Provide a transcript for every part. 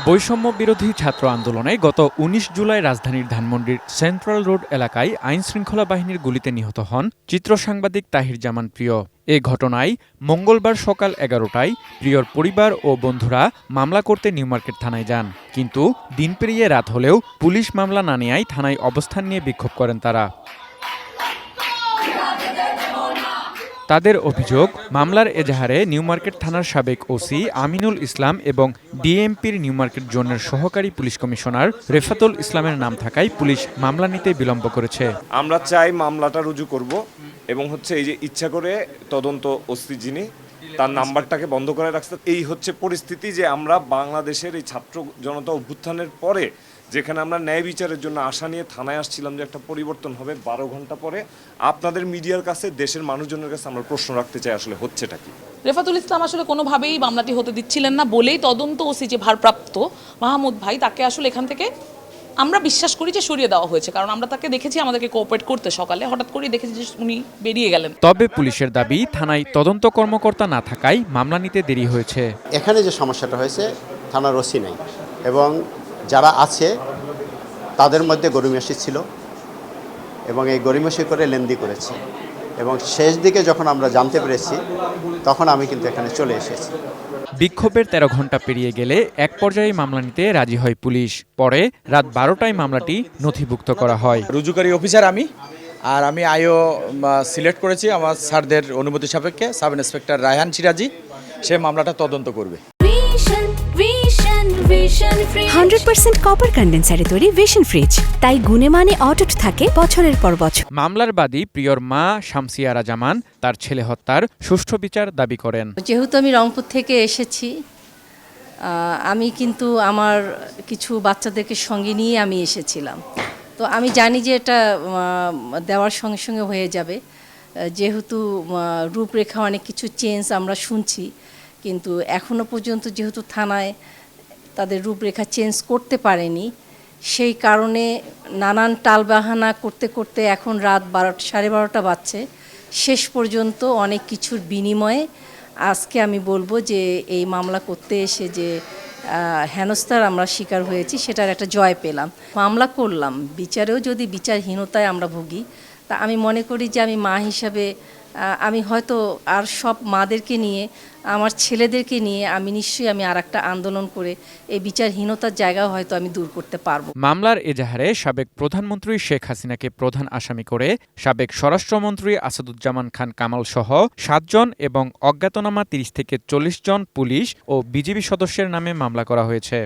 বৈষম্য বিরোধী ছাত্র আন্দোলনে গত ১৯ জুলাই রাজধানীর ধানমন্ডির সেন্ট্রাল রোড এলাকায় আইনশৃঙ্খলা বাহিনীর গুলিতে নিহত হন চিত্রসাংবাদিক তাহির জামান প্রিয়। এ ঘটনায় মঙ্গলবার সকাল ১১টায় প্রিয়র পরিবার ও বন্ধুরা মামলা করতে নিউমার্কেট থানায় যান। কিন্তু দিন পেরিয়ে রাত হলেও পুলিশ মামলা না নেয়ায় থানায় অবস্থান নিয়ে বিক্ষোভ করেন তারা। তাদের অভিযোগ, মামলার এজাহারে নিউমার্কেট থানার সাবেক ওসি আমিনুল ইসলাম এবং ডিএমপির নিউমার্কেট জোনের সহকারী পুলিশ কমিশনার রেফাতুল ইসলামের নাম থাকায় পুলিশ মামলা নিতে বিলম্ব করেছে। আমরা চাই মামলাটা রুজু করব এবং এই যে ইচ্ছা করে তদন্ত ওসি যিনি তার নাম্বারটাকে বন্ধ করে রাখছে। এই হচ্ছে পরিস্থিতি যে আমরা বাংলাদেশের এই ছাত্র জনতা অভ্যুত্থানের পরে যেখানে আমরা ন্যায় বিচারের জন্য আশা নিয়ে থানায় আসছিলাম যে একটা পরিবর্তন হবে, ১২ ঘন্টা পরে আপনাদের মিডিয়ার কাছে দেশের মানুষজনের কাছে আমরা প্রশ্ন রাখতে চাই আসলে হচ্ছেটা কি। রেফাতুল ইসলাম আসলে কোনোভাবেই মামলাটি হতে দিচ্ছিলেন না বলেই তদন্ত ওসি যে ভারপ্রাপ্ত মাহমুদ ভাই তাকে আসলে এখান থেকে আমরা বিশ্বাস করি যে সরিয়ে দেওয়া হয়েছে, কারণ আমরা তাকে দেখেছি আমাদেরকে কোঅপারেট করতে। সকালে হঠাৎ করে দেখেছি যে উনি বেরিয়ে গেলেন। তবে পুলিশের দাবি, থানায় তদন্ত কর্মকর্তা না থাকায় মামলা নিতে দেরি হয়েছে। এখানে যে সমস্যাটা হয়েছে, থানার ওসি নাই এবং যারা আছে তাদের মধ্যে গরিমসি ছিল এবং এই গরিমসি করে লেনদি করেছে এবং শেষ দিকে যখন আমরা জানতে পেরেছি তখন আমি কিন্তু এখানে চলে এসেছি। বিক্ষোভের ১৩ ঘন্টা পেরিয়ে গেলে এক পর্যায়ে মামলা নিতে রাজি হয় পুলিশ। পরে রাত ১২টায় মামলাটি নথিভুক্ত করা হয়। রুজুকারী অফিসার আমি আইও সিলেক্ট করেছি আমার স্যারদের অনুমতি সাপেক্ষে। সাব ইন্সপেক্টর রায়হান সিরাজি সে মামলাটা তদন্ত করবে। 100% কপার কন্ডেন্সারে তৈরি ভিশন ফ্রিজ, তাই গুণে মানে অটুট থাকে বছরের পর বছর। মামলার বাদী প্রিয়র মা শামসিয়ারা জামান তার ছেলে হত্যার সুষ্ঠু বিচার দাবি করেন। যেহেতু আমি রংপুর থেকে এসেছি, আমি কিন্তু আমার কিছু বাচ্চাদেরকে সঙ্গে নিয়ে আমি এসেছিলাম। তো আমি জানি যে এটা দেওয়ার সঙ্গে সঙ্গে হয়ে যাবে, যেহেতু রূপরেখা অনেক কিছু চেঞ্জ আমরা শুনছি, কিন্তু এখনো পর্যন্ত যেহেতু থানায় তাদের রূপরেখা চেঞ্জ করতে পারেনি, সেই কারণে নানান টালবাহানা করতে করতে এখন রাত 12:30 বাজছে। শেষ পর্যন্ত অনেক কিছুর বিনিময়ে আজকে আমি বলবো যে এই মামলা করতে এসে যে হেনস্থার আমরা শিকার হয়েছি সেটার একটা জয় পেলাম। মামলা করলাম, বিচারেও যদি বিচারহীনতায় আমরা ভুগি, তা আমি মনে করি যে আমি মা হিসাবে আমি হয়তো আর সব মাদেরকে নিয়ে, আমার ছেলেদেরকে নিয়ে আমি নিশ্চয়ই আর একটা আন্দোলন করে এই বিচারহীনতার জায়গাও হয়তো আমি দূর করতে পারবো। মামলার এজাহারে সাবেক প্রধানমন্ত্রী শেখ হাসিনাকে প্রধান আসামি করে সাবেক স্বরাষ্ট্রমন্ত্রী আসাদুজ্জামান খান কামাল সহ 7 জন এবং অজ্ঞাতনামা 30 থেকে 40 জন পুলিশ ও বিজিবি সদস্যের নামে মামলা করা হয়েছে।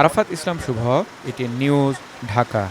আরাফাত ইসলাম শুভ, এটিএন নিউজ, ঢাকা।